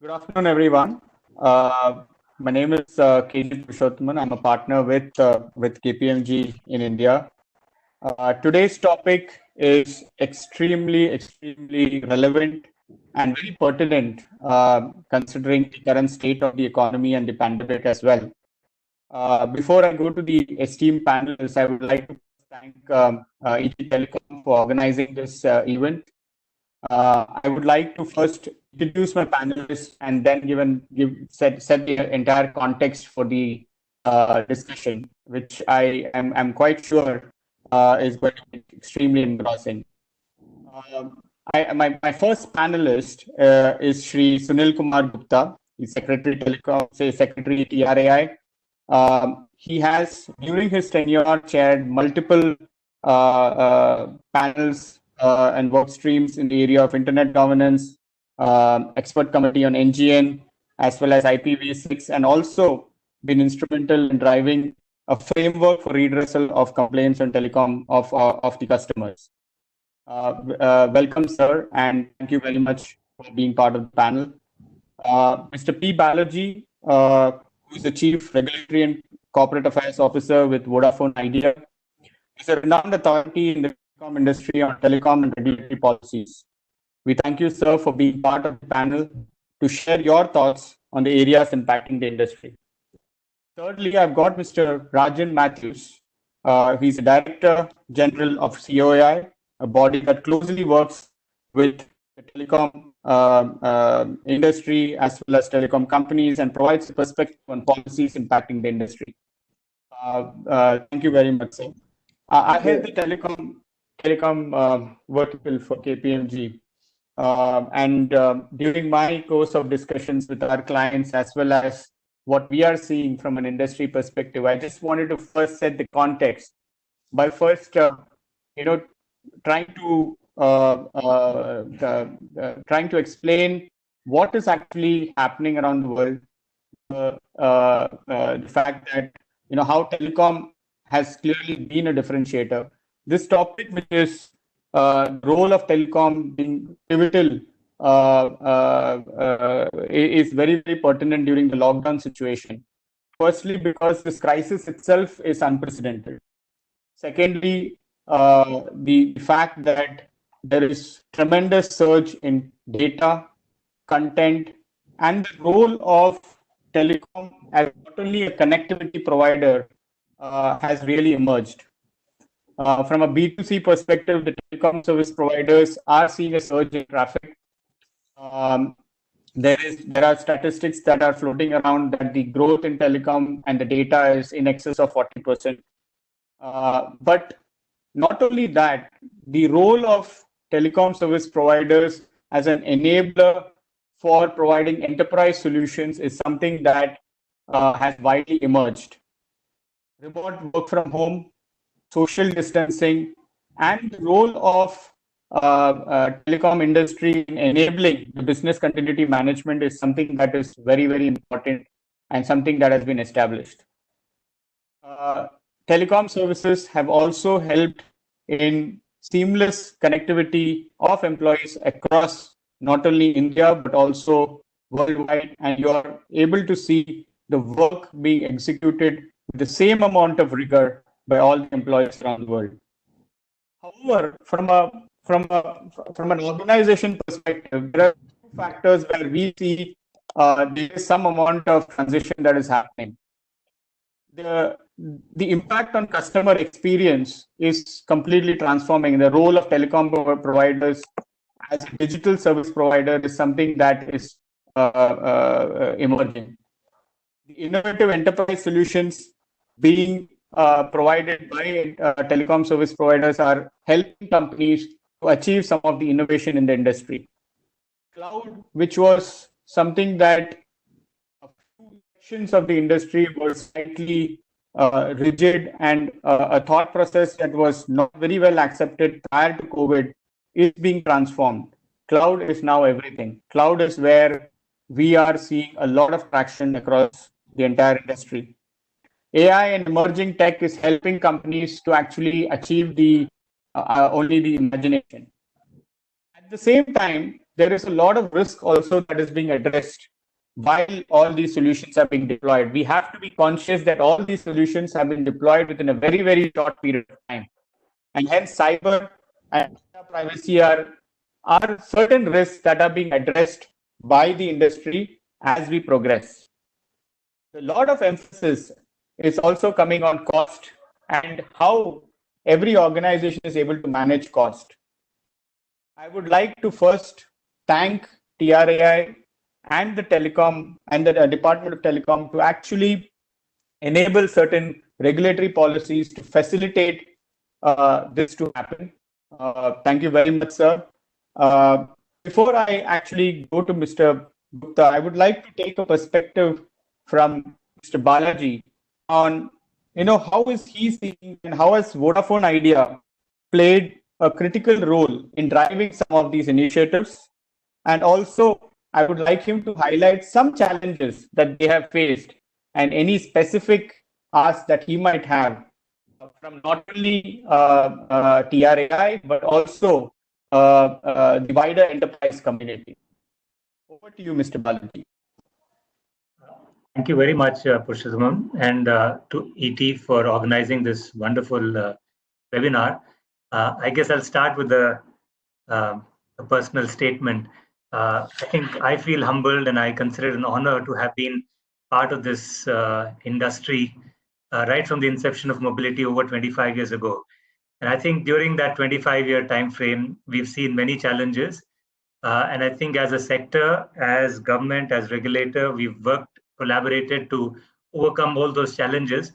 Good afternoon, everyone. My name is KG Purushothaman. I'm a partner with KPMG in India. Today's topic is extremely relevant and very pertinent, considering the current state of the economy and the pandemic as well. Before I go to the esteemed panelists, I would like to thank ET Telecom for organizing this event. I would like to first introduce my panelists and then set the entire context for the discussion, which am quite sure is going to be extremely engrossing. My first panelist is Shri Sunil Kumar Gupta. He's Secretary Telecom, Secretary TRAI. He has, during his tenure, chaired multiple panels and work streams in the area of internet governance, expert committee on NGN, as well as IPv6, and also been instrumental in driving a framework for redressal of complaints on telecom of the customers. Welcome, sir, and thank you very much for being part of the panel. Mr. P. Balaji, who is the Chief Regulatory and Corporate Affairs Officer with Vodafone Idea, is a renowned authority in the telecom industry on telecom and regulatory policies. We thank you, sir, for being part of the panel to share your thoughts on the areas impacting the industry. Thirdly, I've got Mr. Rajan Matthews. He's the Director General of COAI, a body that closely works with the telecom industry as well as telecom companies and provides a perspective on policies impacting the industry. Thank you very much, sir. I head the telecom vertical for KPMG. And during my course of discussions with our clients, as well as what we are seeing from an industry perspective, I just wanted to first set the context by first, trying to explain what is actually happening around the world. The fact that how telecom has clearly been a differentiator. This topic, which is role of telecom being pivotal, is very pertinent during the lockdown situation. Firstly, because this crisis itself is unprecedented. Secondly, the fact that there is tremendous surge in data, content, and the role of telecom as not only a connectivity provider has really emerged. From a B2C perspective, the telecom service providers are seeing a surge in traffic. There are statistics that are floating around that the growth in telecom and the data is in excess of 40%. But not only that, the role of telecom service providers as an enabler for providing enterprise solutions is something that has widely emerged. Remote work from home, social distancing, and the role of telecom industry in enabling the business continuity management is something that is very important and something that has been established. Telecom services have also helped in seamless connectivity of employees across not only India but also worldwide, and you are able to see the work being executed with the same amount of rigor by all the employees around the world. However, from an organization perspective, there are two factors where we see there is some amount of transition that is happening. The impact on customer experience is completely transforming. The role of telecom providers as a digital service provider is something that is emerging. The innovative enterprise solutions being provided by telecom service providers are helping companies to achieve some of the innovation in the industry. Cloud, which was something that a few sections of the industry were slightly rigid and a thought process that was not very well accepted prior to COVID, is being transformed. Cloud is now everything. Cloud is where we are seeing a lot of traction across the entire industry. AI and emerging tech is helping companies to actually achieve only the imagination. At the same time, there is a lot of risk also that is being addressed while all these solutions are being deployed. We have to be conscious that all these solutions have been deployed within a very, very short period of time. And hence, cyber and data privacy are certain risks that are being addressed by the industry as we progress. A lot of emphasis is also coming on cost and how every organization is able to manage cost. I would like to first thank TRAI and the Telecom and the Department of Telecom to actually enable certain regulatory policies to facilitate this to happen. Thank you very much, sir. Uh, Before I actually go to Mr. Gupta, I would like to take a perspective from Mr. Balaji on, how is he seeing and how has Vodafone Idea played a critical role in driving some of these initiatives. And also, I would like him to highlight some challenges that they have faced and any specific asks that he might have from not only TRAI, but also the wider enterprise community. Over to you, Mr. Balaji. Thank you very much, Purushottam, and to ET for organizing this wonderful webinar. I guess I'll start with a personal statement. I think I feel humbled and I consider it an honor to have been part of this industry right from the inception of mobility over 25 years ago. And I think during that 25-year time frame, we've seen many challenges. And I think as a sector, as government, as regulator, we've worked, collaborated to overcome all those challenges.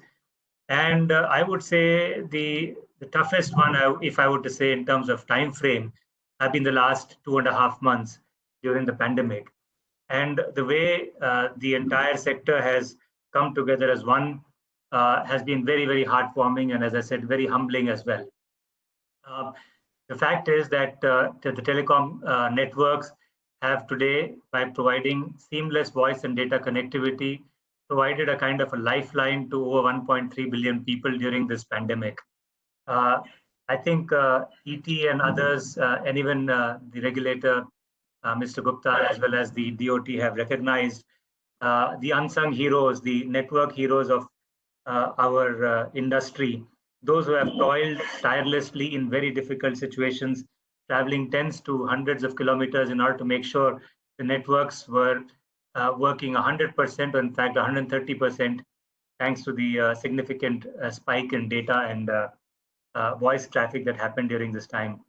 And I would say the toughest one, if I were to say in terms of time frame, have been the last 2.5 months during the pandemic. And the way the entire sector has come together as one has been very, very heartwarming and, as I said, very humbling as well. The fact is that the telecom networks have today, by providing seamless voice and data connectivity, provided a kind of a lifeline to over 1.3 billion people during this pandemic. I think ET and others, and even the regulator, Mr. Gupta, as well as the DOT, have recognized the unsung heroes, the network heroes of our industry, those who have toiled tirelessly in very difficult situations, traveling tens to hundreds of kilometers in order to make sure the networks were working 100%, or in fact 130%, thanks to the significant spike in data and voice traffic that happened during this time.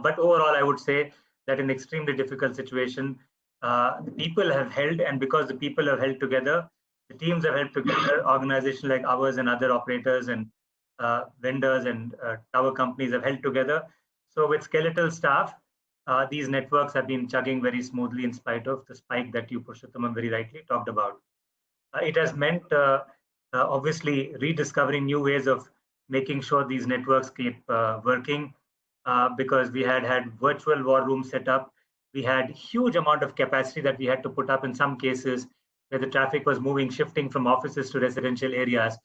But overall, I would say that in extremely difficult situation, the people have held, and because the people have held together, the teams have held together, organizations like ours and other operators and vendors and tower companies have held together. So with skeletal staff, these networks have been chugging very smoothly in spite of the spike that you, Purushottam, very rightly talked about. It has meant, obviously, rediscovering new ways of making sure these networks keep working, because we had virtual war rooms set up. We had huge amount of capacity that we had to put up in some cases where the traffic was moving, shifting from offices to residential areas.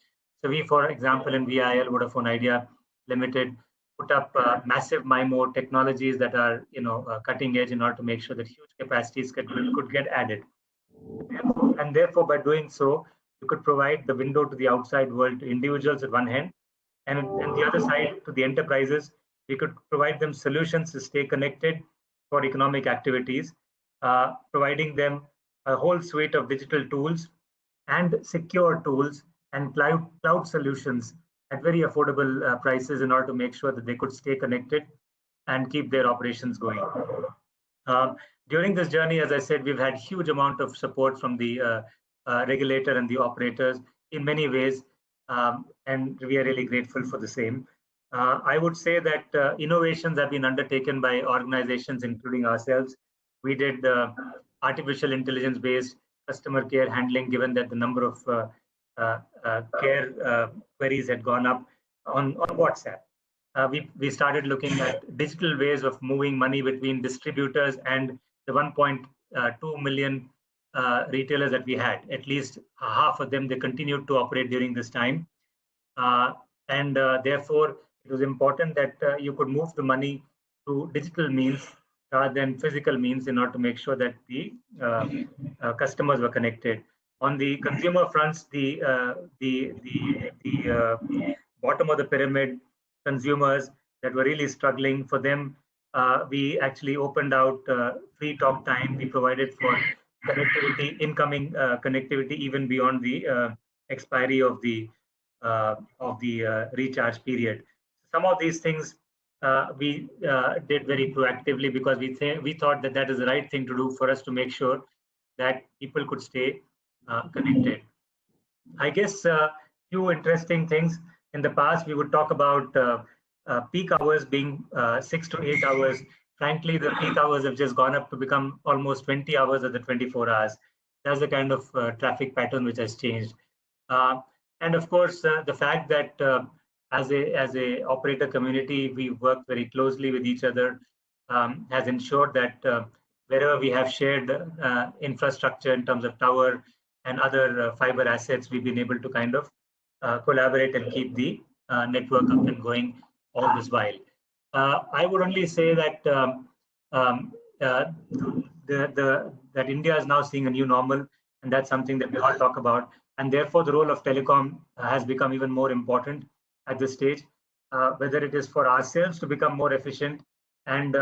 So we, for example, in VIL, Vodafone Idea Limited, put up massive MIMO technologies that are, cutting edge in order to make sure that huge capacities could get added. And therefore, by doing so, you could provide the window to the outside world to individuals at one hand, and the other side to the enterprises. We could provide them solutions to stay connected for economic activities, providing them a whole suite of digital tools and secure tools and cloud solutions at very affordable prices in order to make sure that they could stay connected and keep their operations going. During this journey, as I said, we've had huge amount of support from the regulator and the operators in many ways, and we are really grateful for the same. I would say that innovations have been undertaken by organizations, including ourselves. We did artificial intelligence-based customer care handling, given that the number of care queries had gone up on WhatsApp. We started looking at digital ways of moving money between distributors and the 1.2 million retailers that we had. At least half of them, they continued to operate during this time. Therefore, it was important that you could move the money to digital means rather than physical means in order to make sure that the customers were connected. On the consumer fronts, the bottom of the pyramid consumers that were really struggling, for them, we actually opened out free talk time. We provided for connectivity, incoming connectivity, even beyond the expiry of the recharge period. Some of these things we did very proactively because we thought that that is the right thing to do for us to make sure that people could stay connected. I guess few interesting things. In the past, we would talk about peak hours being 6 to 8 hours. Frankly, the peak hours have just gone up to become almost 20 hours of the 24 hours. That's the kind of traffic pattern which has changed. Uh, and of course, the fact that as a operator community, we work very closely with each other has ensured that wherever we have shared infrastructure in terms of tower and other fiber assets, we've been able to kind of collaborate and keep the network up and going all this while. I would only say that um, uh, that India is now seeing a new normal, and that's something that we all talk about. And therefore, the role of telecom has become even more important at this stage, whether it is for ourselves to become more efficient and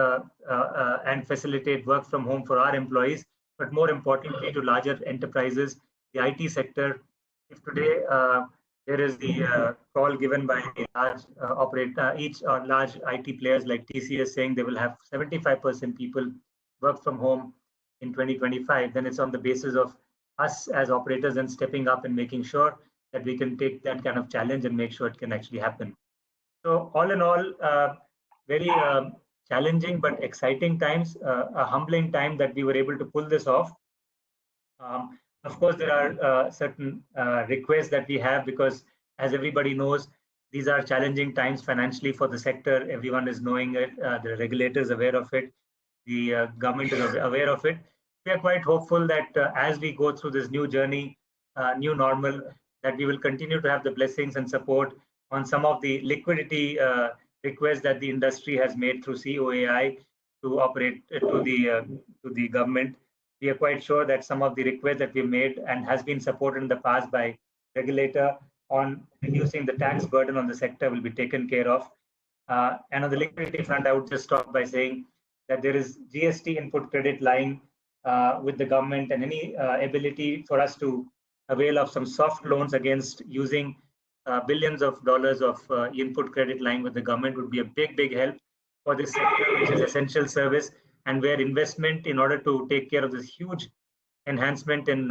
facilitate work from home for our employees, but more importantly to larger enterprises, the IT sector. If today there is the call given by the large each large IT players like TCS saying they will have 75% people work from home in 2025, then it's on the basis of us as operators and stepping up and making sure that we can take that kind of challenge and make sure it can actually happen. So all in all, very challenging but exciting times, a humbling time that we were able to pull this off. Of course, there are certain requests that we have because, as everybody knows, these are challenging times financially for the sector. Everyone is knowing it. The regulators are aware of it. The government is aware of it. We are quite hopeful that as we go through this new journey, new normal, that we will continue to have the blessings and support on some of the liquidity requests that the industry has made through COAI to operate to the government. We are quite sure that some of the requests that we made and has been supported in the past by regulator on reducing the tax burden on the sector will be taken care of. And on the liquidity front, I would just start by saying that there is GST input credit line with the government, and any ability for us to avail of some soft loans against using billions of dollars of input credit line with the government would be a big help for this sector, which is essential service, and where investment in order to take care of this huge enhancement in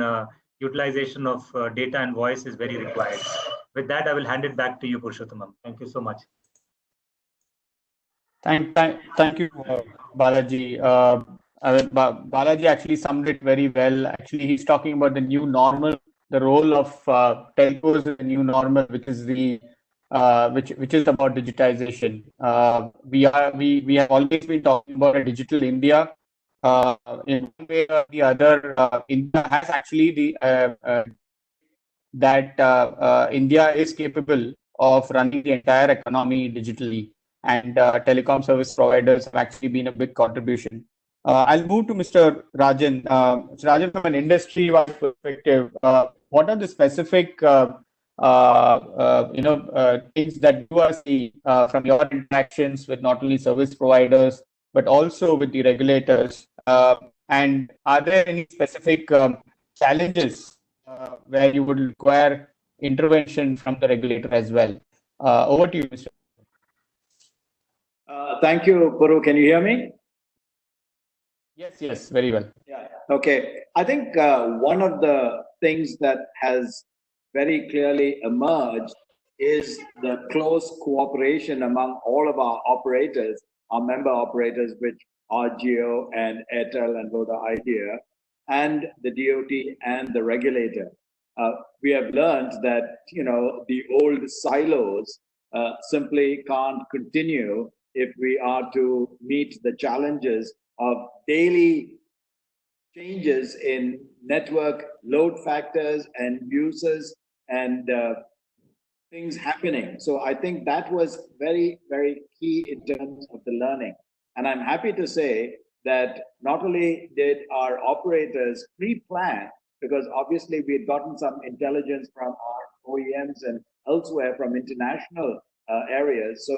utilization of data and voice is very required. With that, I will hand it back to you, Purushottamam. Thank you so much. Thank you, Balaji. Balaji actually summed it very well. Actually, he's talking about the new normal, the role of telcos in the new normal, which is the which is about digitization. We have always been talking about a digital India. In one way or the other, India has actually that India is capable of running the entire economy digitally, and telecom service providers have actually been a big contribution. I'll move to Mr. Rajan. Mr. Rajan, from an industry-wide perspective, what are the specific things that you are seeing from your interactions with not only service providers but also with the regulators? And are there any specific challenges where you would require intervention from the regulator as well? Over to you, Mr. Thank you, Puru. Can you hear me? Yes, very well. Yeah. Okay. I think one of the things that has very clearly emerged is the close cooperation among all of our operators, our member operators, which are Jio and Airtel and Voda Idea, and the DOT and the regulator. We have learned that the old silos simply can't continue if we are to meet the challenges of daily changes in network load factors and uses and things happening. So I think that was very key in terms of the learning. And I'm happy to say that not only did our operators pre-plan, because obviously we had gotten some intelligence from our OEMs and elsewhere from international areas. So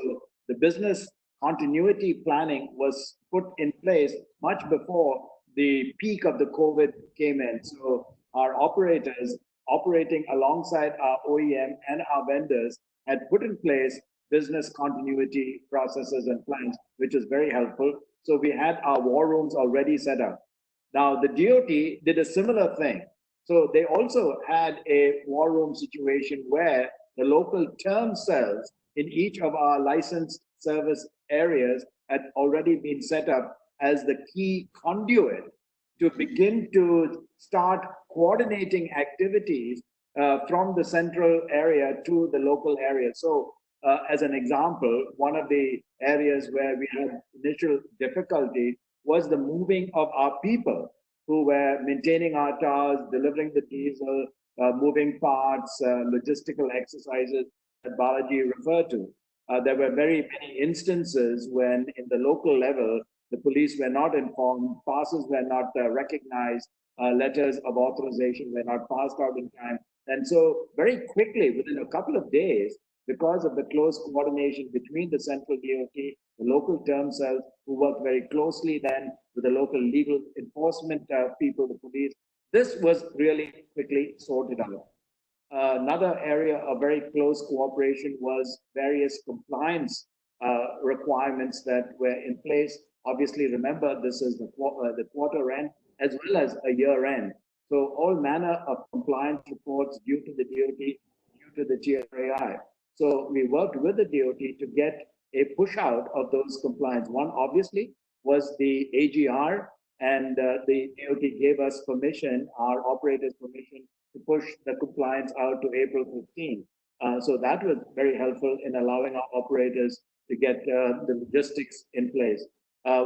the business continuity planning was put in place much before the peak of the COVID came in. So our operators operating alongside our OEM and our vendors had put in place business continuity processes and plans, which is very helpful. So we had our war rooms already set up. Now the DOT did a similar thing. So they also had a war room situation where the local term cells in each of our licensed service areas had already been set up as the key conduit to begin to start coordinating activities from the central area to the local area. So as an example, one of the areas where we had initial difficulty was the moving of our people who were maintaining our towers, delivering the diesel, moving parts, logistical exercises that Balaji referred to. There were very many instances when in the local level, the police were not informed, passes were not recognized, letters of authorization were not passed out in time. And so very quickly, within a couple of days, because of the close coordination between the central DOT, the local term cells who worked very closely then with the local legal enforcement people, the police, this was really quickly sorted out. Another area of very close cooperation was various compliance requirements that were in place. Obviously, remember, this is the quarter end as well as a year end. So all manner of compliance reports due to the DOT, due to the TRAI. So we worked with the DOT to get a push out of those compliance. One obviously was the AGR, and the DOT gave us permission, our operators permission, to push the compliance out to April 15. So that was very helpful in allowing our operators to get the logistics in place.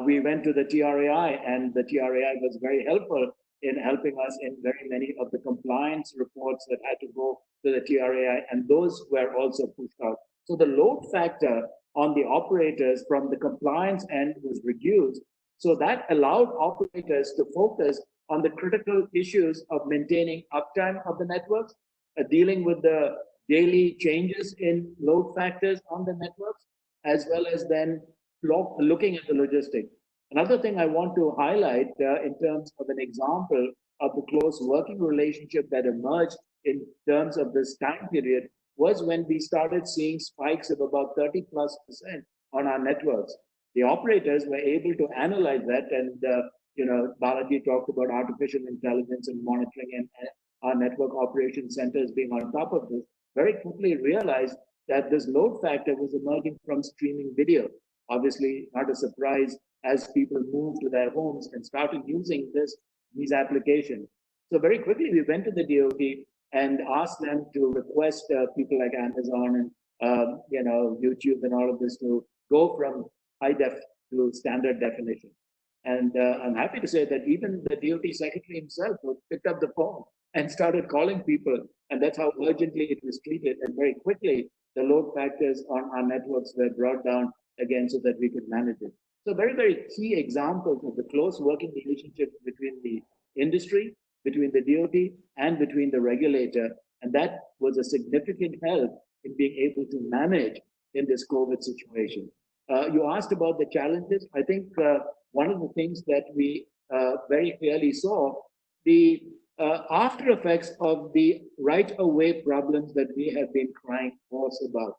We went to the TRAI, and the TRAI was very helpful in helping us in very many of the compliance reports that had to go to the TRAI, and those were also pushed out. So the load factor on the operators from the compliance end was reduced. So that allowed operators to focus on the critical issues of maintaining uptime of the networks, dealing with the daily changes in load factors on the networks, as well as then looking at the logistics. Another thing I want to highlight in terms of an example of the close working relationship that emerged in terms of this time period was when we started seeing spikes of about 30+% on our networks. The operators were able to analyze that, and Balaji talked about artificial intelligence and monitoring, and our network operations centers being on top of this, very quickly realized that this load factor was emerging from streaming video. Obviously, not a surprise as people moved to their homes and started using these applications. So very quickly, we went to the DOT and asked them to request people like Amazon and YouTube and all of this to go from high def to standard definition. And I'm happy to say that even the DOT secretary himself picked up the phone and started calling people, and that's how urgently it was treated. And very quickly, the load factors on our networks were brought down again so that we could manage it. So very, very key examples of the close working relationship between the industry, between the DOT, and between the regulator. And that was a significant help in being able to manage in this COVID situation. You asked about the challenges. I think one of the things that we very clearly saw, the after effects of the right-of-way problems that we have been crying hoarse about.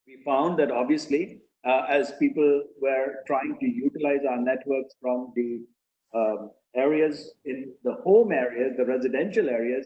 We found that obviously, as people were trying to utilize our networks from the areas in the home areas, the residential areas,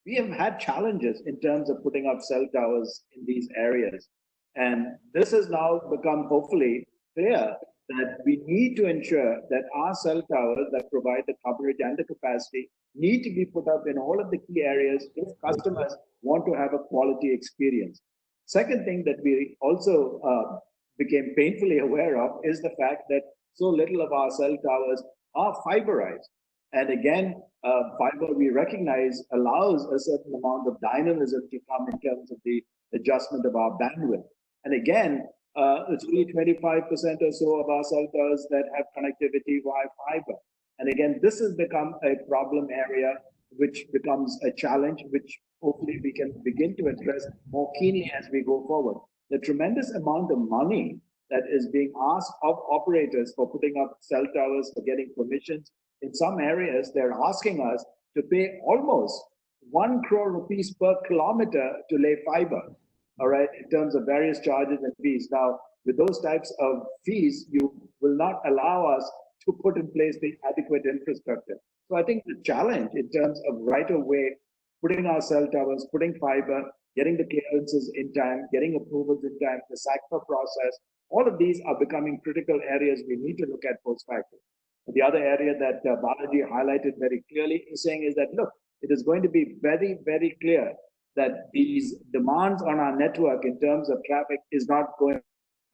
we have had challenges in terms of putting up cell towers in these areas. And this has now become hopefully clear that we need to ensure that our cell towers that provide the coverage and the capacity need to be put up in all of the key areas if customers want to have a quality experience. Second thing that we also became painfully aware of is the fact that so little of our cell towers are fiberized. And again, fiber we recognize allows a certain amount of dynamism to come in terms of the adjustment of our bandwidth. And again, It's only 25% or so of our cell towers that have connectivity via fiber. And again, this has become a problem area, which becomes a challenge, which hopefully we can begin to address more keenly as we go forward. The tremendous amount of money that is being asked of operators for putting up cell towers, for getting permissions. In some areas, they're asking us to pay almost 1 crore rupees per kilometer to lay fiber, all right, in terms of various charges and fees. Now, with those types of fees, you will not allow us to put in place the adequate infrastructure. So I think the challenge in terms of right of way, putting our cell towers, putting fiber, getting the clearances in time, getting approvals in time, the SACPA process, all of these are becoming critical areas we need to look at post-facto. The other area that Balaji highlighted very clearly is saying is that, look, it is going to be very, very clear that these demands on our network in terms of traffic is not going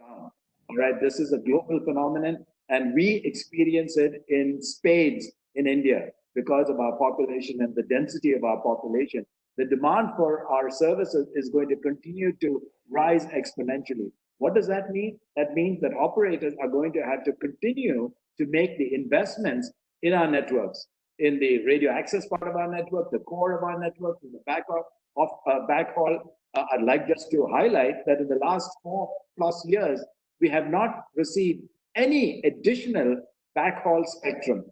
down. All right, this is a global phenomenon, and we experience it in spades in India because of our population and the density of our population. The demand for our services is going to continue to rise exponentially. What does that mean? That means that operators are going to have to continue to make the investments in our networks, in the radio access part of our network, the core of our network, in the backhaul. I'd like just to highlight that in the last 4+ years, we have not received any additional backhaul spectrum.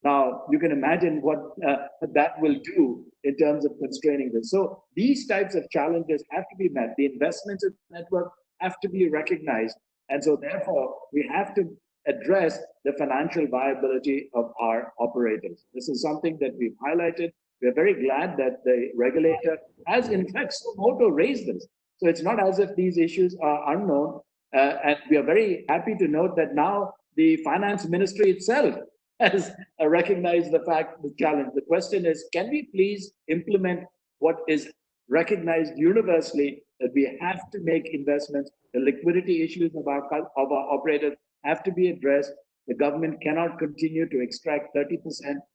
Now, you can imagine what that will do in terms of constraining this. So these types of challenges have to be met. The investments in the network have to be recognized. And so therefore, we have to address the financial viability of our operators. This is something that we've highlighted. We're very glad that the regulator has, in fact, so moto raised this. So it's not as if these issues are unknown. And we are very happy to note that now the finance ministry itself has recognized the fact, the challenge. The question is, can we please implement what is recognized universally, that we have to make investments, the liquidity issues of our operators have to be addressed. The government cannot continue to extract 30%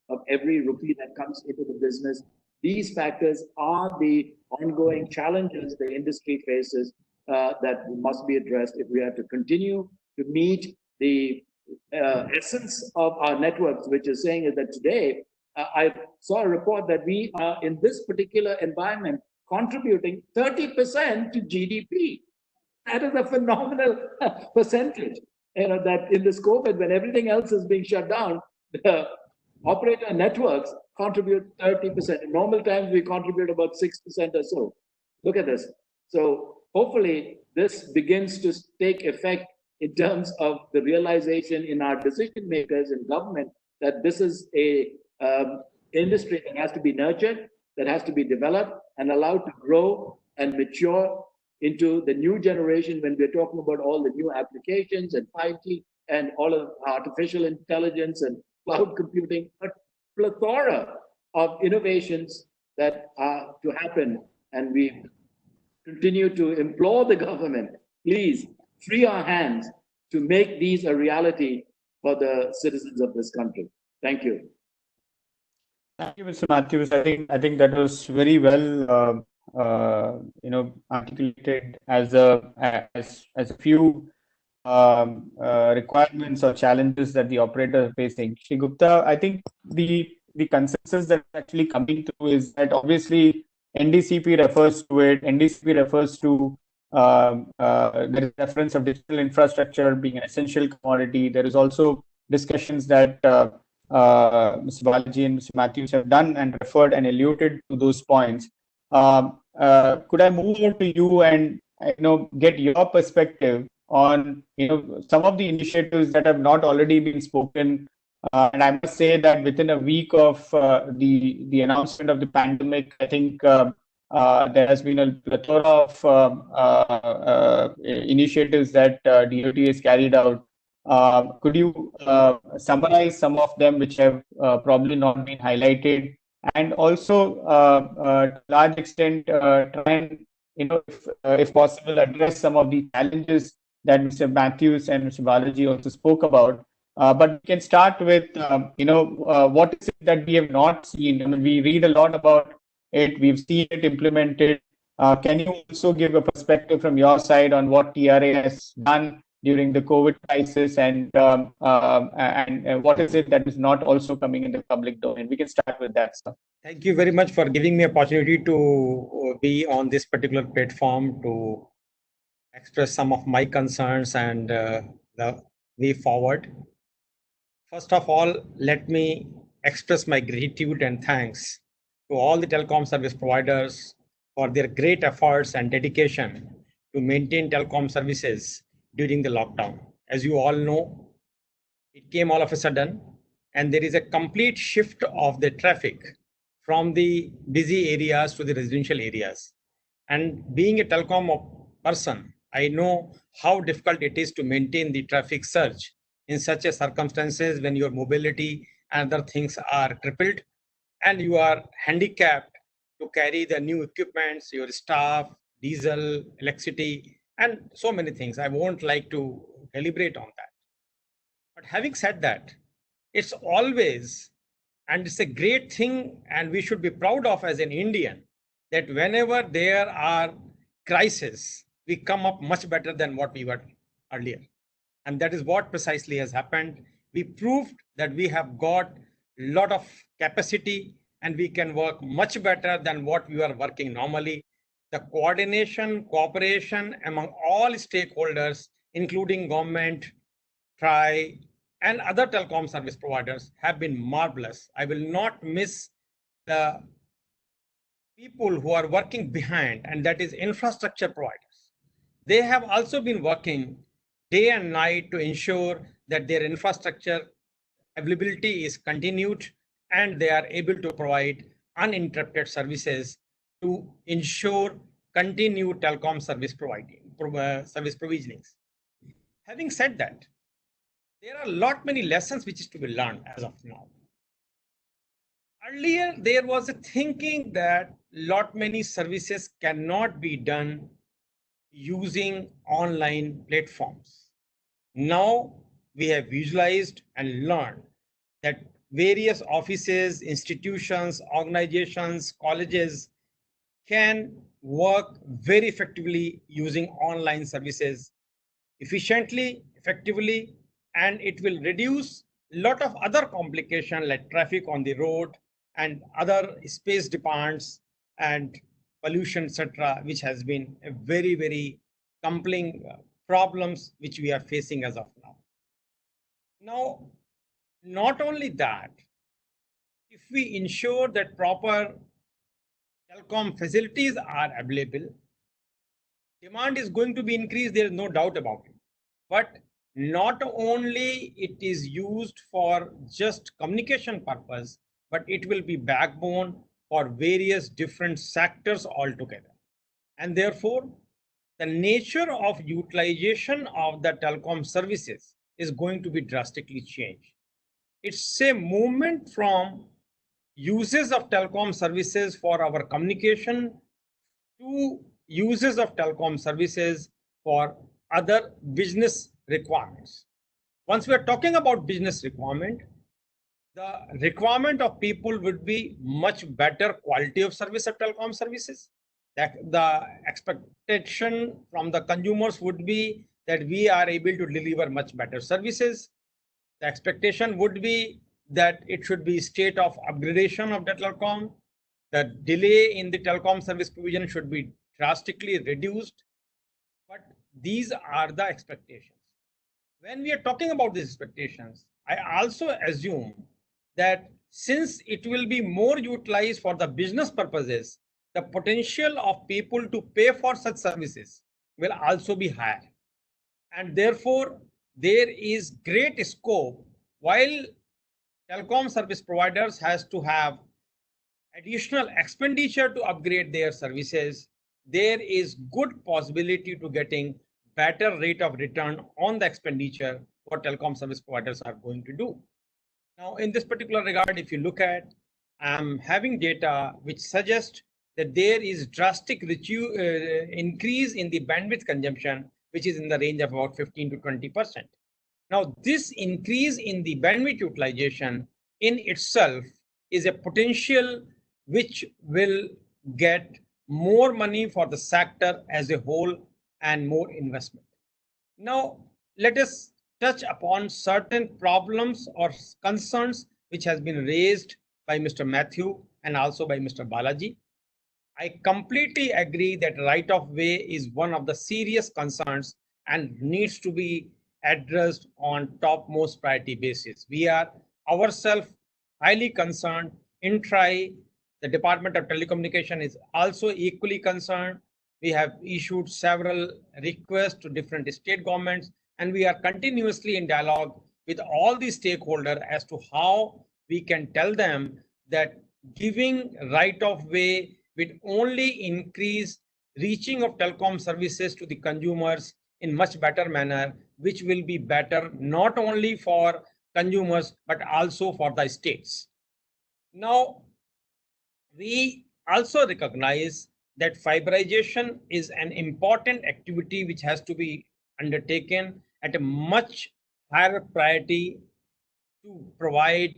of every rupee that comes into the business. These factors are the ongoing challenges the industry faces that must be addressed if we have to continue to meet the essence of our networks, which is saying is that today, I saw a report that we are in this particular environment contributing 30% to GDP. That is a phenomenal percentage. You know, that in this COVID, when everything else is being shut down, the operator networks contribute 30%. In normal times, we contribute about 6% or so. Look at this. So hopefully this begins to take effect in terms of the realization in our decision makers in government that this is a industry that has to be nurtured, that has to be developed and allowed to grow and mature into the new generation when we're talking about all the new applications and 5G and all of artificial intelligence and cloud computing, a plethora of innovations that are to happen. And we continue to implore the government, please free our hands to make these a reality for the citizens of this country. Thank you. Thank you, Mr. Matthews. I think that was very well articulated as a few requirements or challenges that the operators are facing. Shri Gupta, I think the consensus that's actually coming through is that obviously NDCP refers to it. NDCP refers to there is reference of digital infrastructure being an essential commodity. There is also discussions that Mr. Balaji and Mr. Matthews have done and referred and alluded to those points. Could I move over to you and get your perspective on some of the initiatives that have not already been spoken? And I must say that within a week of the announcement of the pandemic, I think there has been a plethora of initiatives that DOT has carried out. Could you summarize some of them which have probably not been highlighted, and also to a large extent try and if possible address some of the challenges that Mr. Matthews and Mr. Balaji also spoke about? But we can start with what is it that we have not seen? I mean, we read a lot about it, we've seen it implemented, Can you also give a perspective from your side on what TRA has done during the COVID crisis, and what is it that is not also coming in the public domain? We can start with that, sir. Thank you very much for giving me an opportunity to be on this particular platform to express some of my concerns and the way forward. First of all, let me express my gratitude and thanks to all the telecom service providers for their great efforts and dedication to maintain telecom services during the lockdown. As you all know, it came all of a sudden, and there is a complete shift of the traffic from the busy areas to the residential areas. And being a telecom person, I know how difficult it is to maintain the traffic surge in such a circumstances when your mobility and other things are crippled and you are handicapped to carry the new equipments, your staff, diesel, electricity, and so many things. I won't like to deliberate on that. But having said that, it's always, and it's a great thing, and we should be proud of as an Indian, that whenever there are crises, we come up much better than what we were earlier. And that is what precisely has happened. We proved that we have got a lot of capacity and we can work much better than what we were working normally. The coordination, cooperation among all stakeholders, including government, TRI, and other telecom service providers have been marvelous. I will not miss the people who are working behind, and that is infrastructure providers. They have also been working day and night to ensure that their infrastructure availability is continued and they are able to provide uninterrupted services to ensure continued telecom service provisionings. Having said that, there are many lessons which is to be learned as of now. Earlier, there was a thinking that many services cannot be done using online platforms. Now we have visualized and learned that various offices, institutions, organizations, colleges can work very effectively using online services efficiently, effectively, and it will reduce a lot of other complications like traffic on the road and other space demands and pollution, etc., which has been a very, very compelling problems which we are facing as of now. Now, not only that, if we ensure that proper telecom facilities are available, demand is going to be increased, there is no doubt about it. But not only it is used for just communication purpose, but it will be backbone for various different sectors altogether. And therefore, the nature of utilization of the telecom services is going to be drastically changed. It's a movement from uses of telecom services for our communication to uses of telecom services for other business requirements. Once we are talking about business requirement, the requirement of people would be much better quality of service of telecom services. That the expectation from the consumers would be that we are able to deliver much better services. The expectation would be that it should be state of upgradation of the telecom. The delay in the telecom service provision should be drastically reduced. But these are the expectations. When we are talking about these expectations, I also assume that since it will be more utilized for the business purposes, the potential of people to pay for such services will also be higher. And therefore, there is great scope, while telecom service providers has to have additional expenditure to upgrade their services, there is good possibility to getting better rate of return on the expenditure what telecom service providers are going to do. Now, in this particular regard, if you look at, I'm having data which suggests that there is drastic increase in the bandwidth consumption, which is in the range of about 15 to 20%. Now, this increase in the bandwidth utilization in itself is a potential which will get more money for the sector as a whole and more investment. Now, let us touch upon certain problems or concerns which has been raised by Mr. Matthew and also by Mr. Balaji. I completely agree that right of way is one of the serious concerns and needs to be addressed on topmost priority basis. We are ourselves highly concerned. In TRI, the Department of Telecommunication is also equally concerned. We have issued several requests to different state governments, and we are continuously in dialogue with all the stakeholders as to how we can tell them that giving right of way will only increase reaching of telecom services to the consumers in much better manner, which will be better not only for consumers but also for the states. Now, we also recognize that fiberization is an important activity which has to be undertaken at a much higher priority to provide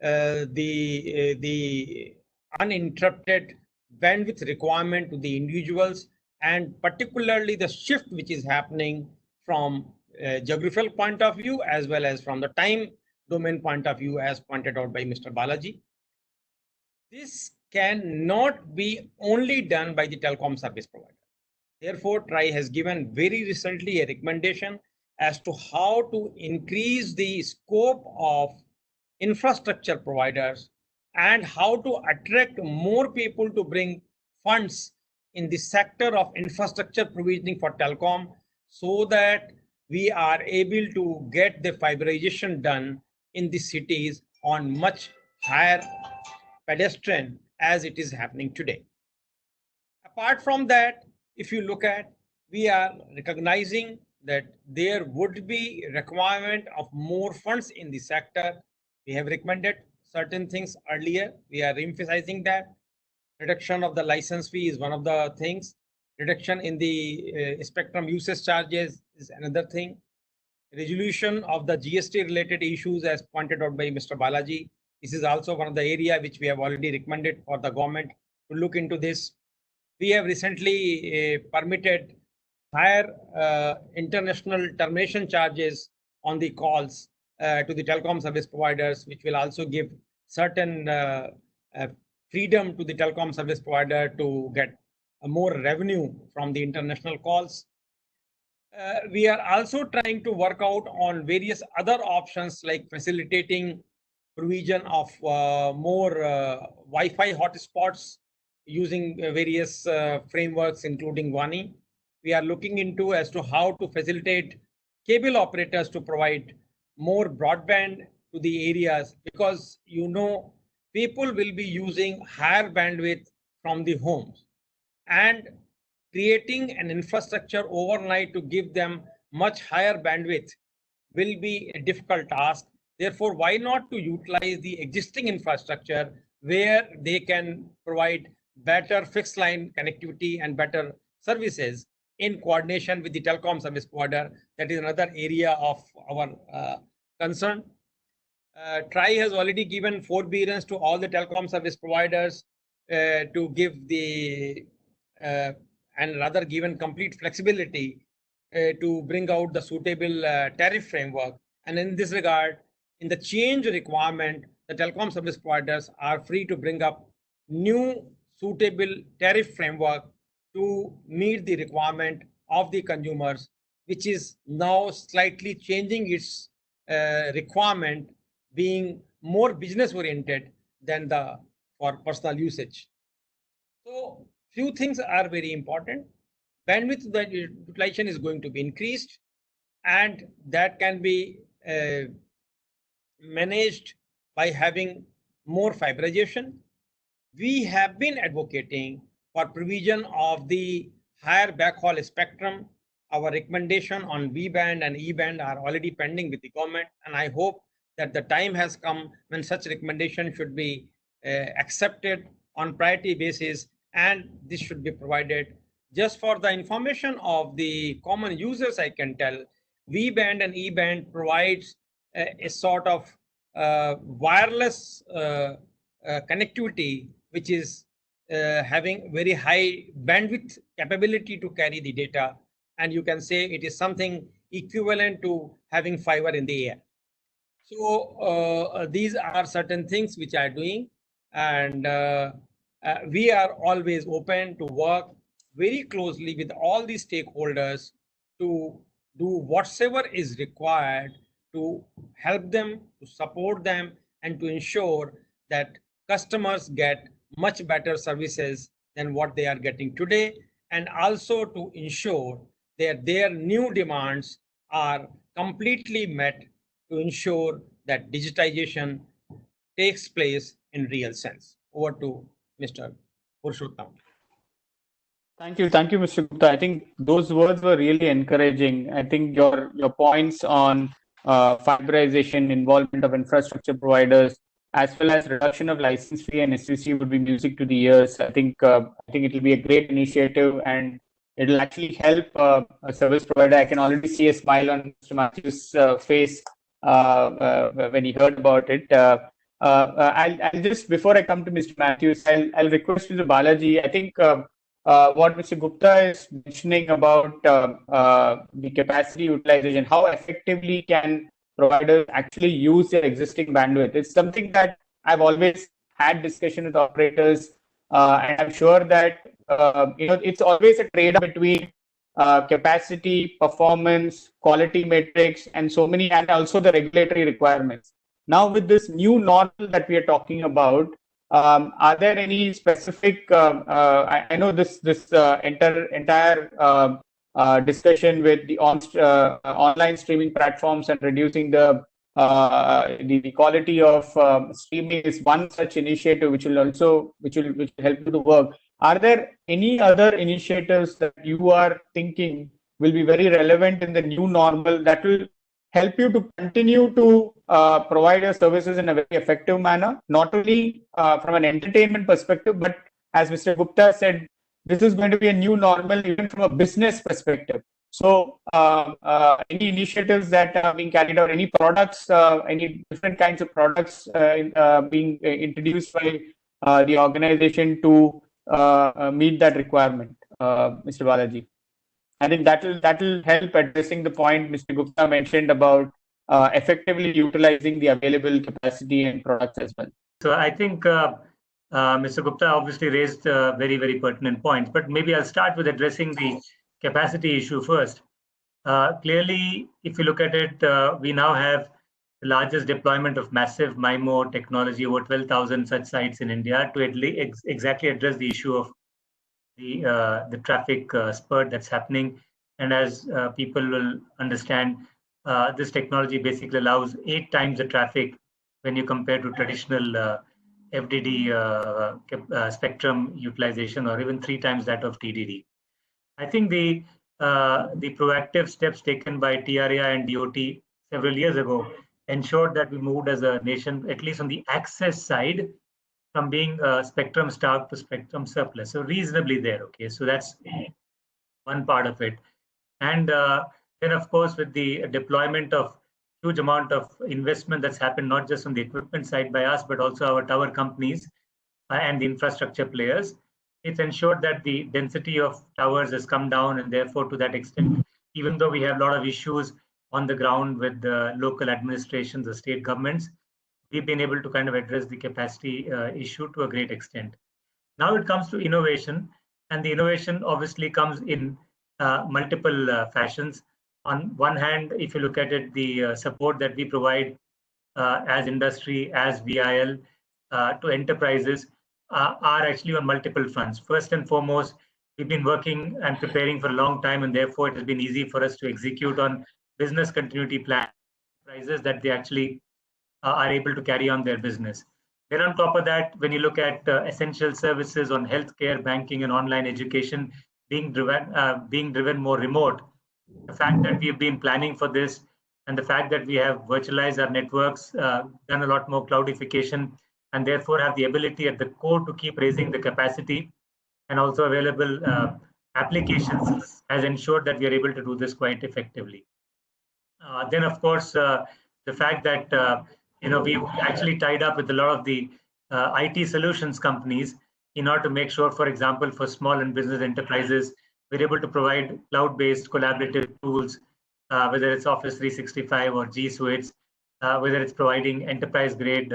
the uninterrupted bandwidth requirement to the individuals, and particularly the shift which is happening from geographical point of view as well as from the time domain point of view, as pointed out by Mr. Balaji. This cannot be only done by the telecom service provider. Therefore, TRI has given very recently a recommendation as to how to increase the scope of infrastructure providers and how to attract more people to bring funds in the sector of infrastructure provisioning for telecom, so that we are able to get the fiberization done in the cities on much higher pedestrian as it is happening today. Apart from that, if you look at, we are recognizing that there would be requirement of more funds in the sector. We have recommended certain things earlier. We are emphasizing that. Reduction of the license fee is one of the things. Reduction in the spectrum usage charges is another thing. Resolution of the GST related issues as pointed out by Mr. Balaji. This is also one of the area which we have already recommended for the government to look into this. We have recently permitted higher international termination charges on the calls to the telecom service providers, which will also give certain freedom to the telecom service provider to get more revenue from the international calls. We are also trying to work out on various other options like facilitating provision of more Wi-Fi hotspots using various frameworks, including WANI. We are looking into as to how to facilitate cable operators to provide more broadband to the areas, because people will be using higher bandwidth from the homes, and creating an infrastructure overnight to give them much higher bandwidth will be a difficult task. Therefore, why not to utilize the existing infrastructure where they can provide better fixed line connectivity and better services in coordination with the telecom service provider? That is another area of our concern. TRI has already given forbearance to all the telecom service providers to give the and rather given complete flexibility to bring out the suitable tariff framework. And in this regard, in the change requirement, the telecom service providers are free to bring up new suitable tariff framework to meet the requirement of the consumers, which is now slightly changing its requirement, being more business oriented than for personal usage. So few things are very important. Bandwidth utilization is going to be increased, and that can be managed by having more fiberization. We have been advocating for provision of the higher backhaul spectrum. Our recommendation on V band and E band are already pending with the government, and I hope that the time has come when such recommendation should be accepted on priority basis, and this should be provided. Just for the information of the common users, I can tell V band and E band provides a sort of wireless connectivity which is having very high bandwidth capability to carry the data, and you can say it is something equivalent to having fiber in the air. So these are certain things which are doing, and we are always open to work very closely with all the stakeholders to do whatever is required to help them, to support them, and to ensure that customers get much better services than what they are getting today, and also to ensure that their new demands are completely met to ensure that digitization takes place in real sense. Over to Mr. Purushottam. Thank you, Mr. Gupta. I think those words were really encouraging. I think your points on fiberization, involvement of infrastructure providers, as well as reduction of license fee and SUC would be music to the ears. I think it will be a great initiative, and it will actually help a service provider. I can already see a smile on Mr. Matthew's face when he heard about it. I'll just, before I come to Mr. Matthews, I'll request Mr. Balaji. I think what Mr. Gupta is mentioning about the capacity utilization, how effectively can providers actually use their existing bandwidth? It's something that I've always had discussion with operators, and I'm sure that it's always a trade-off between capacity, performance, quality metrics, and so many, and also the regulatory requirements. Now, with this new normal that we are talking about, are there any specific? I know this entire discussion with the online streaming platforms and reducing the quality of streaming is one such initiative which will help you to work. Are there any other initiatives that you are thinking will be very relevant in the new normal that will help you to continue to provide your services in a very effective manner, not only from an entertainment perspective, but as Mr. Gupta said, this is going to be a new normal even from a business perspective. So any initiatives that are being carried out, any products, any different kinds of products being introduced by the organization to meet that requirement, Mr. Balaji? I think that will help addressing the point Mr. Gupta mentioned about effectively utilizing the available capacity and products as well. So I think Mr. Gupta obviously raised very, very pertinent points, but maybe I'll start with addressing the capacity issue first. Clearly, if you look at it, we now have the largest deployment of massive MIMO technology, over 12,000 such sites in India, to exactly address the issue of the traffic spurt that's happening. And as people will understand, this technology basically allows 8 times the traffic when you compare to traditional FDD spectrum utilization, or even 3 times that of TDD. I think the proactive steps taken by TRAI and DOT several years ago ensured that we moved as a nation, at least on the access side, from being spectrum starved to spectrum surplus. So reasonably there, okay? So that's one part of it. And then, of course, with the deployment of huge amount of investment that's happened, not just on the equipment side by us, but also our tower companies and the infrastructure players, it's ensured that the density of towers has come down, and therefore, to that extent, even though we have a lot of issues on the ground with the local administrations, the state governments, we've been able to kind of address the capacity issue to a great extent. Now it comes to innovation, and the innovation obviously comes in multiple fashions. On one hand, if you look at it, the support that we provide as industry, as VIL to enterprises are actually on multiple fronts. First and foremost, we've been working and preparing for a long time, and therefore it has been easy for us to execute on business continuity plans that they actually are able to carry on their business. Then on top of that, when you look at essential services on healthcare, banking, and online education being driven more remote, the fact that we've been planning for this, and the fact that we have virtualized our networks, done a lot more cloudification, and therefore have the ability at the core to keep raising the capacity and also available applications, has ensured that we are able to do this quite effectively. Then, of course, the fact that we've actually tied up with a lot of the IT solutions companies in order to make sure, for example, for small and business enterprises, we're able to provide cloud-based collaborative tools, whether it's Office 365 or G Suites, whether it's providing enterprise-grade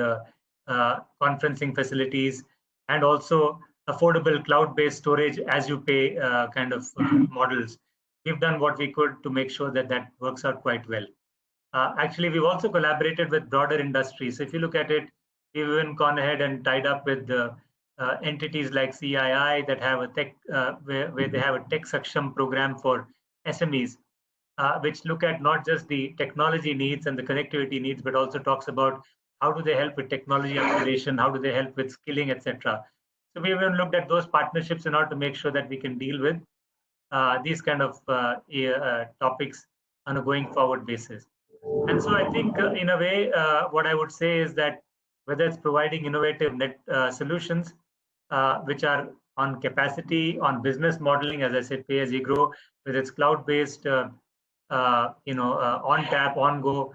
conferencing facilities, and also affordable cloud-based storage as you pay kind of models. We've done what we could to make sure that that works out quite well. Actually, we've also collaborated with broader industries. So if you look at it, we've even gone ahead and tied up with entities like CII that have a tech, where they have a tech Saksham program for SMEs, which look at not just the technology needs and the connectivity needs, but also talks about how do they help with technology upgradation, how do they help with skilling, etc. So we've even looked at those partnerships in order to make sure that we can deal with these kind of topics on a going forward basis. And so I think in a way, what I would say is that whether it's providing innovative net solutions, which are on capacity, on business modeling, as I said, pay as you grow, whether it's cloud-based, on-tap, on-go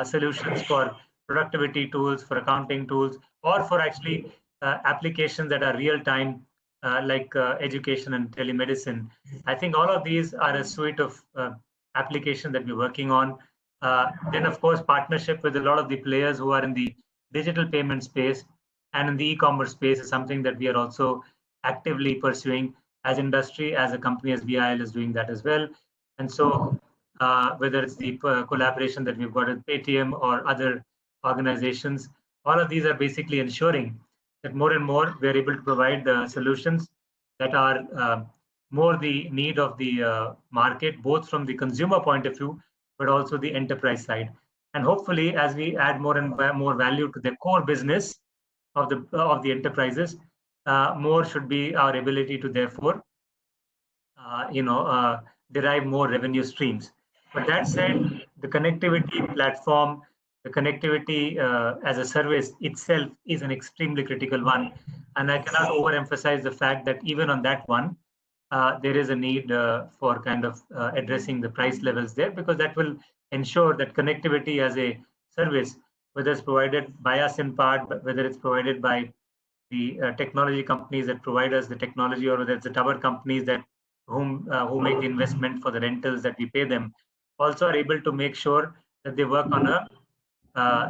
solutions for productivity tools, for accounting tools, or for actually applications that are real-time, like education and telemedicine. I think all of these are a suite of applications that we're working on. Then, of course, partnership with a lot of the players who are in the digital payment space and in the e-commerce space is something that we are also actively pursuing as industry, as a company, as BIL is doing that as well. And so whether it's the collaboration that we've got with Paytm or other organizations, all of these are basically ensuring that more and more we're able to provide the solutions that are more the need of the market, both from the consumer point of view, but also the enterprise side. And hopefully, as we add more and more value to the core business of the enterprises, more should be our ability to therefore, derive more revenue streams. But that said, the connectivity platform, the connectivity as a service itself is an extremely critical one. And I cannot overemphasize the fact that even on that one, there is a need for kind of addressing the price levels there, because that will ensure that connectivity as a service, whether it's provided by us in part, but whether it's provided by the technology companies that provide us the technology, or whether it's the tower companies that who make the investment for the rentals that we pay them, also are able to make sure that they work on a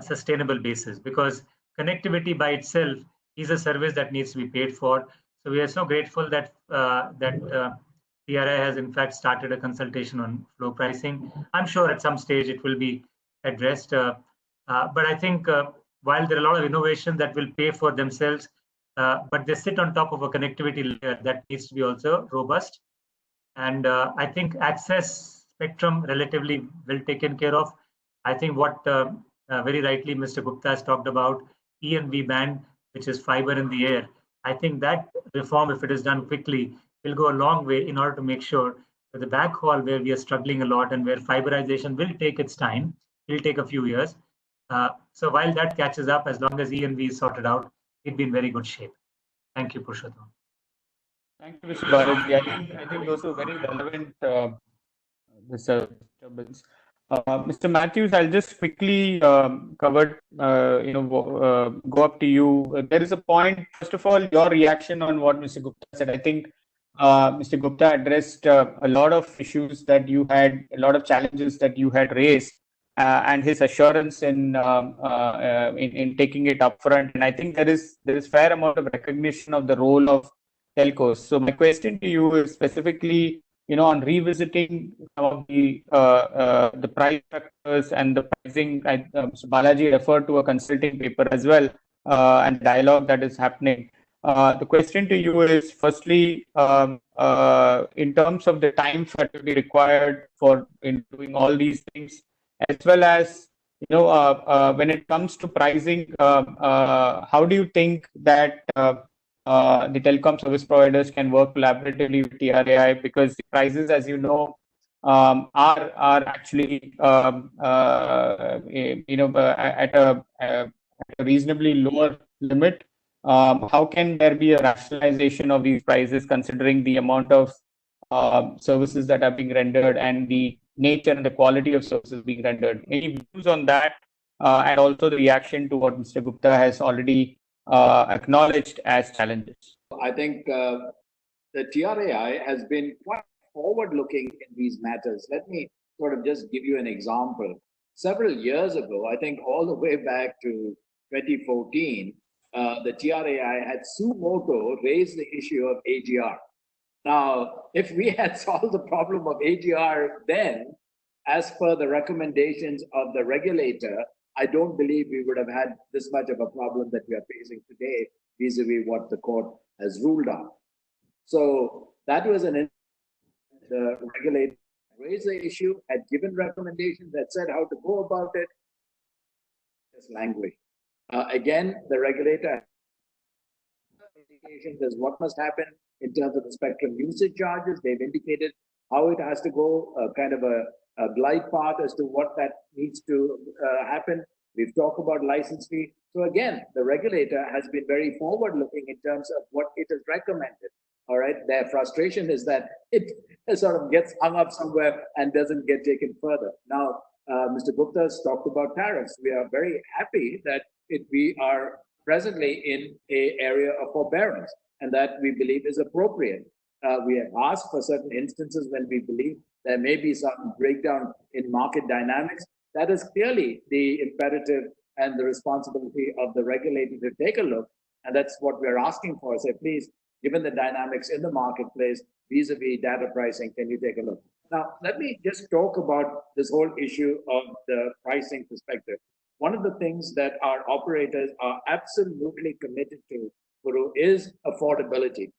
sustainable basis, because connectivity by itself is a service that needs to be paid for. So we are so grateful that PRI has in fact started a consultation on flow pricing. I'm sure at some stage it will be addressed, but I think while there are a lot of innovations that will pay for themselves, but they sit on top of a connectivity layer that needs to be also robust. And I think access spectrum relatively well taken care of. I think what very rightly Mr. Gupta has talked about, E and V band, which is fiber in the air. I think that reform, if it is done quickly, will go a long way in order to make sure that the backhaul, where we are struggling a lot and where fiberization will take its time, will take a few years. So while that catches up, as long as E and V is sorted out, it'll be in very good shape. Thank you, Purushottam. Thank you, Mr. Bharat. I think those are very relevant disturbance. Mr. Matthews, I'll just quickly cover, go up to you. There is a point, first of all, your reaction on what Mr. Gupta said. I think Mr. Gupta addressed a lot of issues that you had, a lot of challenges that you had raised, and his assurance in taking it upfront. And I think there is fair amount of recognition of the role of telcos. So my question to you is specifically, on revisiting some of the price factors and the pricing. Mr. Balaji referred to a consulting paper as well, and dialogue that is happening. The question to you is, firstly, in terms of the time that will be required for doing all these things, as well as when it comes to pricing, how do you think that the telecom service providers can work collaboratively with TRAI, because the prices, as you know, are actually at a reasonably lower limit. How can there be a rationalization of these prices, considering the amount of services that are being rendered and the nature and the quality of services being rendered? Any views on that, and also the reaction to what Mr. Gupta has already acknowledged as challenges? I think the TRAI has been quite forward-looking in these matters. Let me sort of just give you an example. Several years ago, I think all the way back to 2014, the TRAI had suo moto raised the issue of AGR. Now, if we had solved the problem of AGR then, as per the recommendations of the regulator, I don't believe we would have had this much of a problem that we are facing today vis-a-vis what the court has ruled on. So that was the regulator raised the issue, had given recommendations that said how to go about it. Just language. Again, the regulator indications as what must happen in terms of the spectrum usage charges. They've indicated how it has to go, kind of a glide path as to what that needs to happen. We've talked about license fee. So again, the regulator has been very forward-looking in terms of what it has recommended. All right, their frustration is that it sort of gets hung up somewhere and doesn't get taken further. Now, Mr. Gupta has talked about tariffs. We are very happy that we are presently in an area of forbearance, and that we believe is appropriate. We have asked for certain instances when we believe there may be some breakdown in market dynamics. That is clearly the imperative and the responsibility of the regulator to take a look, and that's what we're asking for. Say, please, given the dynamics in the marketplace vis-a-vis data pricing, can you take a look? Now, let me just talk about this whole issue of the pricing perspective. One of the things that our operators are absolutely committed to, Guru, is affordability.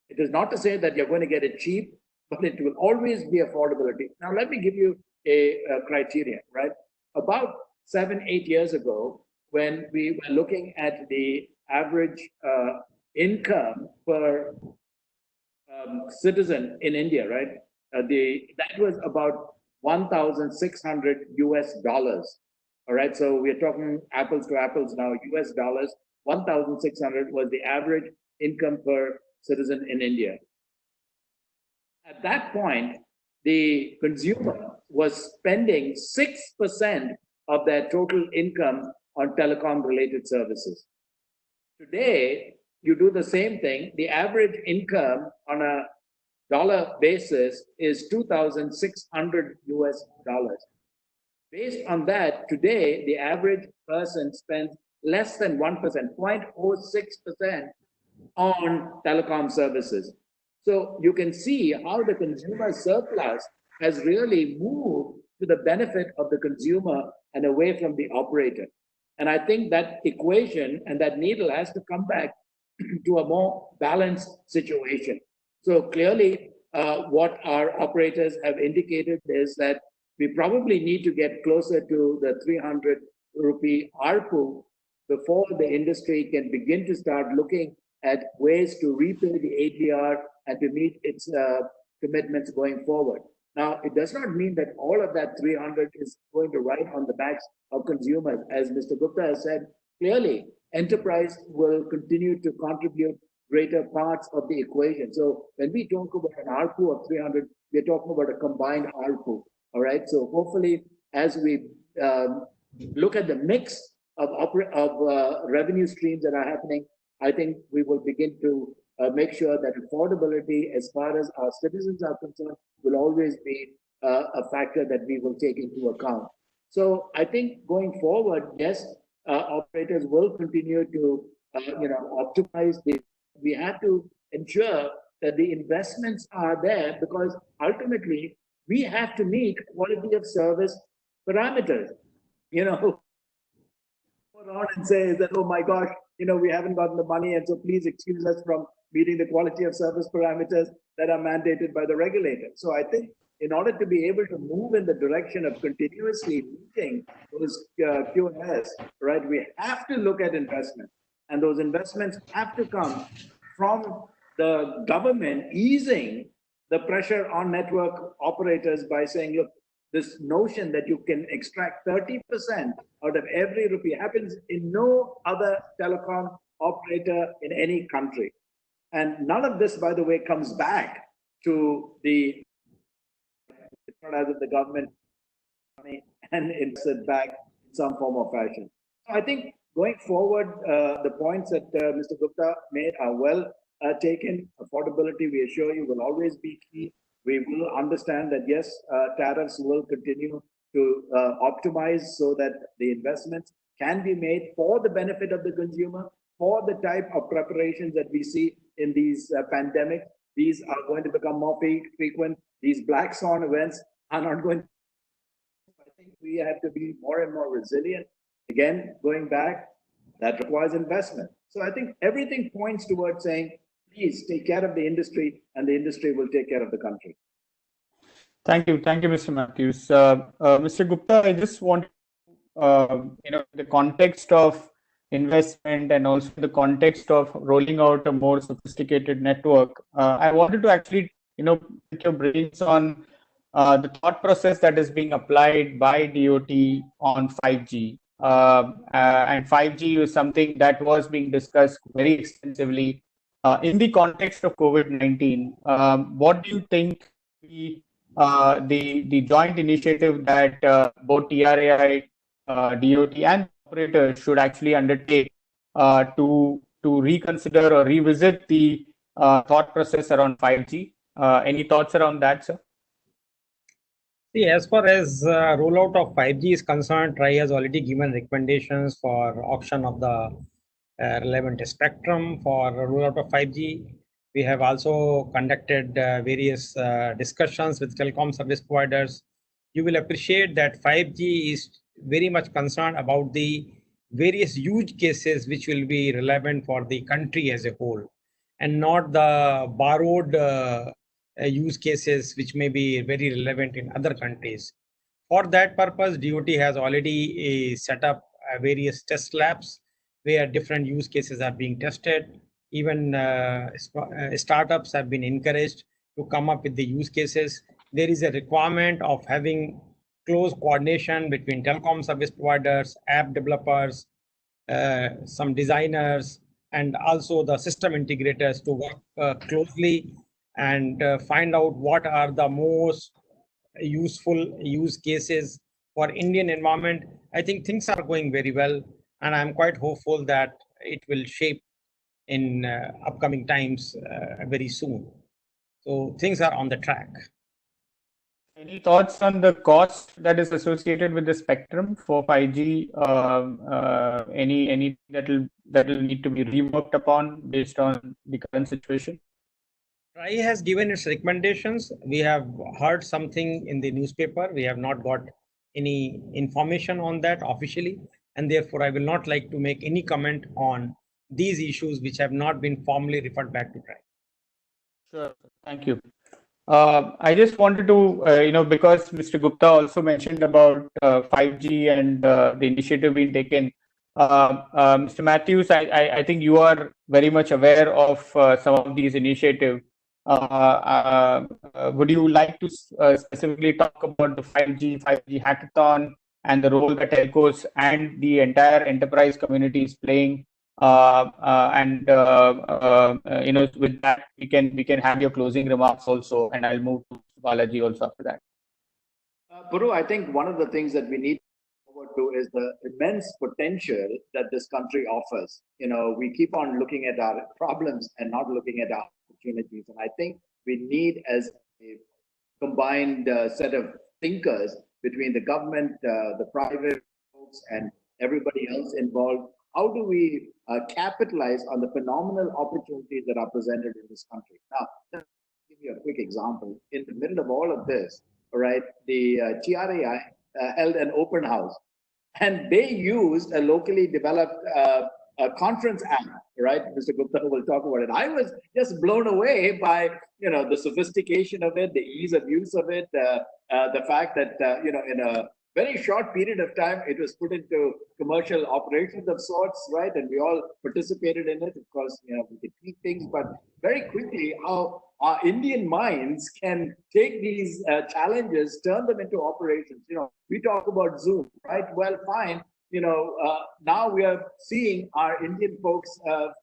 It is not to say that you're going to get it cheap, but it will always be affordability. Now, let me give you a criteria, right? About 7-8 years ago, when we were looking at the average income per citizen in India, right? That was about $1,600. All right, so we're talking apples to apples now, US dollars. 1,600 was the average income per citizen in India. At that point, the consumer was spending 6% of their total income on telecom related services. Today, you do the same thing. The average income on a dollar basis is $2,600. Based on that, today, the average person spends less than 1%, 0.06% on telecom services. So you can see how the consumer surplus has really moved to the benefit of the consumer and away from the operator. And I think that equation and that needle has to come back to a more balanced situation. So clearly, what our operators have indicated is that we probably need to get closer to the 300 rupee ARPU before the industry can begin to start looking at ways to repay the AGR and to meet its commitments going forward. Now, it does not mean that all of that 300 is going to ride on the backs of consumers. As Mr. Gupta has said, clearly, enterprise will continue to contribute greater parts of the equation. So when we talk about an ARPU of 300, we're talking about a combined ARPU. All right. So hopefully, as we look at the mix of revenue streams that are happening, I think we will begin to make sure that affordability, as far as our citizens are concerned, will always be a factor that we will take into account. So I think going forward, yes, operators will continue to optimize the. We have to ensure that the investments are there, because ultimately we have to meet quality of service parameters. Go on and say that, oh my gosh, we haven't gotten the money, and so please excuse us from meeting the quality of service parameters that are mandated by the regulator. So I think in order to be able to move in the direction of continuously meeting those QoS, right, we have to look at investment. And those investments have to come from the government easing the pressure on network operators by saying, look, this notion that you can extract 30% out of every rupee happens in no other telecom operator in any country. And none of this, by the way, comes back to it's not as if the government money and invested back in some form or fashion. So I think going forward, the points that Mr. Gupta made are well taken. Affordability, we assure you, will always be key. We will understand that, yes, tariffs will continue to optimize so that the investments can be made for the benefit of the consumer, for the type of preparations that we see in these pandemics. These are going to become more frequent. These black swan events are not going. I think we have to be more and more resilient. Again, going back, that requires investment. So I think everything points towards saying, please take care of the industry, and the industry will take care of the country. Thank you, Mr. Matthews. Mr. Gupta, I just want, the context of investment and also the context of rolling out a more sophisticated network. I wanted to actually, pick your brains on the thought process that is being applied by DOT on 5G. And 5G is something that was being discussed very extensively in the context of COVID-19. What do you think the joint initiative that both TRAI, DOT, and operators should actually undertake to reconsider or revisit the thought process around 5G? Any thoughts around that, sir? See, as far as rollout of 5G is concerned, TRAI has already given recommendations for auction of the relevant spectrum for rollout of 5G. We have also conducted various discussions with telecom service providers. You will appreciate that 5G is very much concerned about the various use cases which will be relevant for the country as a whole, and not the borrowed use cases which may be very relevant in other countries. For that purpose, DOT has already set up various test labs where different use cases are being tested. Even startups have been encouraged to come up with the use cases. There is a requirement of having close coordination between telecom service providers, app developers, some designers, and also the system integrators to work closely and find out what are the most useful use cases for Indian environment. I think things are going very well, and I'm quite hopeful that it will shape in upcoming times very soon. So things are on the track. Any thoughts on the cost that is associated with the spectrum for 5G? Any that will need to be reworked upon based on the current situation? TRAI has given its recommendations. We have heard something in the newspaper. We have not got any information on that officially, and therefore I will not like to make any comment on these issues which have not been formally referred back to TRAI. Sure, thank you. I just wanted to, because Mr. Gupta also mentioned about 5G and the initiative being taken. Mr. Matthews, I think you are very much aware of some of these initiatives. Would you like to specifically talk about the 5G hackathon and the role that telcos and the entire enterprise community is playing? With that, we can have your closing remarks also, and I'll move to Balaji also after that. Puru, I think one of the things that we need to look forward to is the immense potential that this country offers. We keep on looking at our problems and not looking at our opportunities, and I think we need, as a combined set of thinkers between the government, the private folks, and everybody else involved, how do we capitalize on the phenomenal opportunities that are presented in this country? Now, let me give you a quick example. In the middle of all of this, right, the TRAI held an open house, and they used a locally developed conference app, right? Mr. Gupta will talk about it. I was just blown away by the sophistication of it, the ease of use of it, the fact that in a very short period of time, it was put into commercial operations of sorts, right? And we all participated in it. Of course, we could tweak things, but very quickly, how our Indian minds can take these challenges, turn them into operations. We talk about Zoom, right? Well, fine. Now we are seeing our Indian folks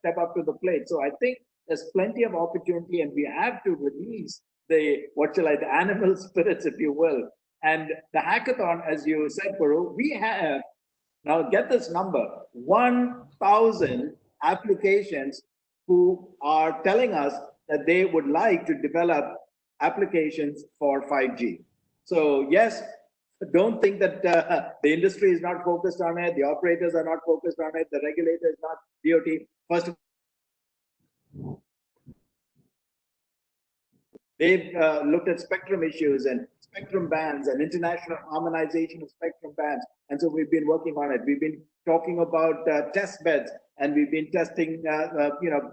step up to the plate. So I think there's plenty of opportunity, and we have to release the animal spirits, if you will. And the hackathon, as you said, Puru, we have, now get this number, 1,000 applications who are telling us that they would like to develop applications for 5G. So yes, don't think that the industry is not focused on it, the operators are not focused on it, the regulator is not DOT. First of all, they've looked at spectrum issues and spectrum bands and international harmonization of spectrum bands. And so we've been working on it. We've been talking about test beds, and we've been testing,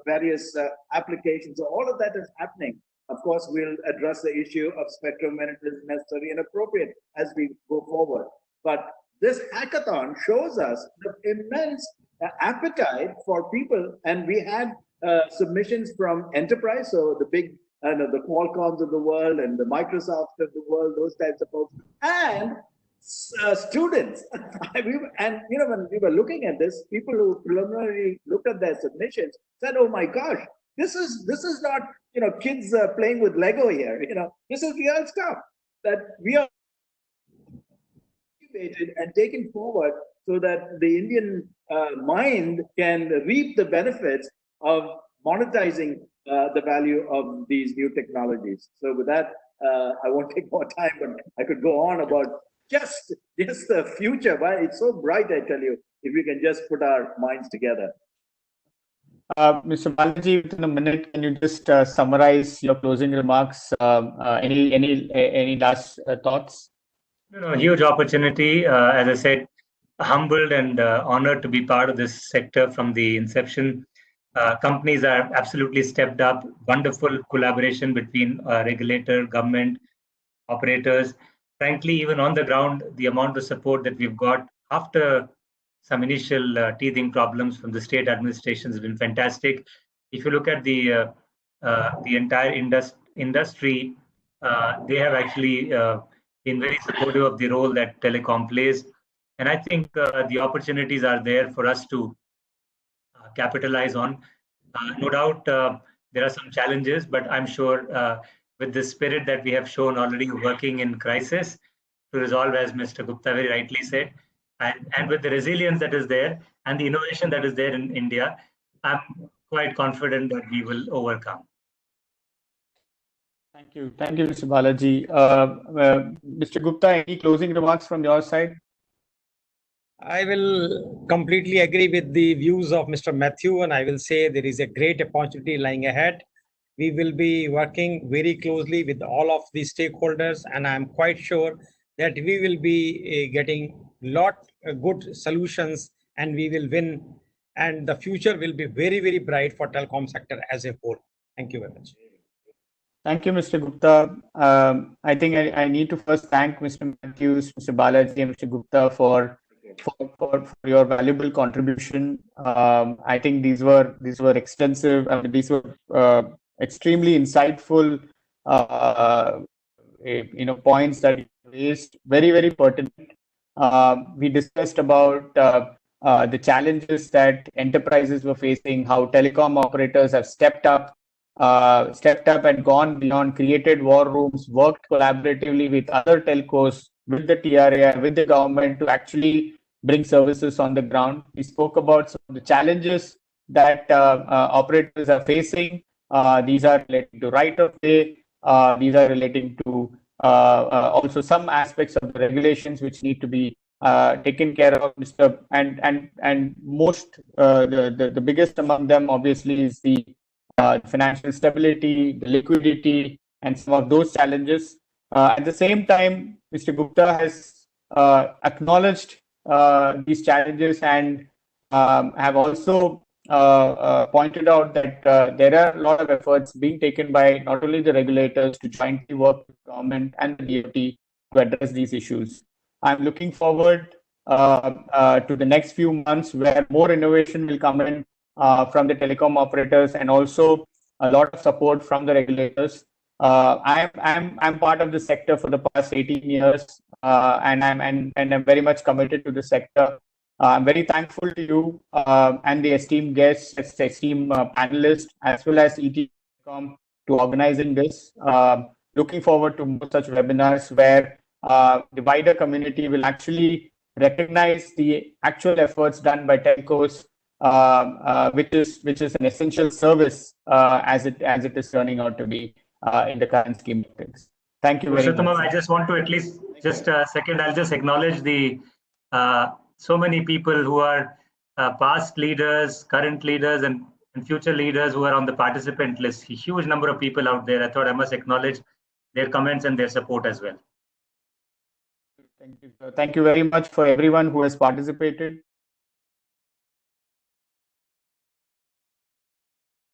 various applications. So all of that is happening. Of course, we'll address the issue of spectrum when it is necessary and appropriate as we go forward. But this hackathon shows us the immense appetite for people, and we had submissions from enterprise, so the big, the Qualcomms of the world and the Microsofts of the world, those types of folks, and students. And when we were looking at this, people who preliminarily looked at their submissions said, "Oh my gosh, this is not kids playing with Lego here. This is real stuff that we are incubated and taken forward so that the Indian mind can reap the benefits of monetizing the value of these new technologies." So with that, I won't take more time, but I could go on about just the future. Why it's so bright, I tell you, if we can just put our minds together. Mr. Balaji, within a minute, can you just summarize your closing remarks? Any last thoughts? Huge opportunity. As I said, humbled and honored to be part of this sector from the inception. Companies are absolutely stepped up. Wonderful collaboration between regulator, government, operators. Frankly, even on the ground, the amount of support that we've got after some initial teething problems from the state administration has been fantastic. If you look at the entire industry, they have actually been very supportive of the role that Telecom plays. And I think the opportunities are there for us to capitalize on. No doubt there are some challenges, but I'm sure with the spirit that we have shown already working in crisis to resolve, as Mr. Gupta very rightly said, and with the resilience that is there and the innovation that is there in India, I'm quite confident that we will overcome. Thank you, Mr. Balaji. Mr. Gupta, any closing remarks from your side? I will completely agree with the views of Mr. Matthew, and I will say there is a great opportunity lying ahead. We will be working very closely with all of the stakeholders, and I'm quite sure that we will be getting good solutions, and we will win, and the future will be very, very bright for telecom sector as a whole. Thank you very much. Thank you, Mr. Gupta. I think I need to first thank Mr. Matthews, Mr. Balaji, and Mr. Gupta for your valuable contribution. I think these were extensive. These were extremely insightful, points that you raised. Very, very pertinent. We discussed about the challenges that enterprises were facing, how telecom operators have stepped up and gone beyond, created war rooms, worked collaboratively with other telcos, with the TRA, with the government to actually bring services on the ground. We spoke about some of the challenges that operators are facing. These are relating to right of way. These are relating to also some aspects of the regulations which need to be taken care of. And most the biggest among them obviously is the financial stability, the liquidity, and some of those challenges. At the same time, Mr. Gupta has acknowledged these challenges and have also pointed out that there are a lot of efforts being taken by not only the regulators to jointly work with government and the DOT to address these issues. I'm looking forward to the next few months where more innovation will come in from the telecom operators and also a lot of support from the regulators. I'm part of the sector for the past 18 years, and I'm very much committed to the sector. I'm very thankful to you and the esteemed guests, esteemed panelists, as well as ET Telecom to organizing this. Looking forward to more such webinars where the wider community will actually recognize the actual efforts done by telcos which is an essential service as it is turning out to be in the current scheme of things. Thank you very much. I just want to at least just a second. I'll just acknowledge the so many people who are past leaders, current leaders, and future leaders who are on the participant list. A huge number of people out there. I thought I must acknowledge their comments and their support as well. Thank you, sir. Thank you very much for everyone who has participated.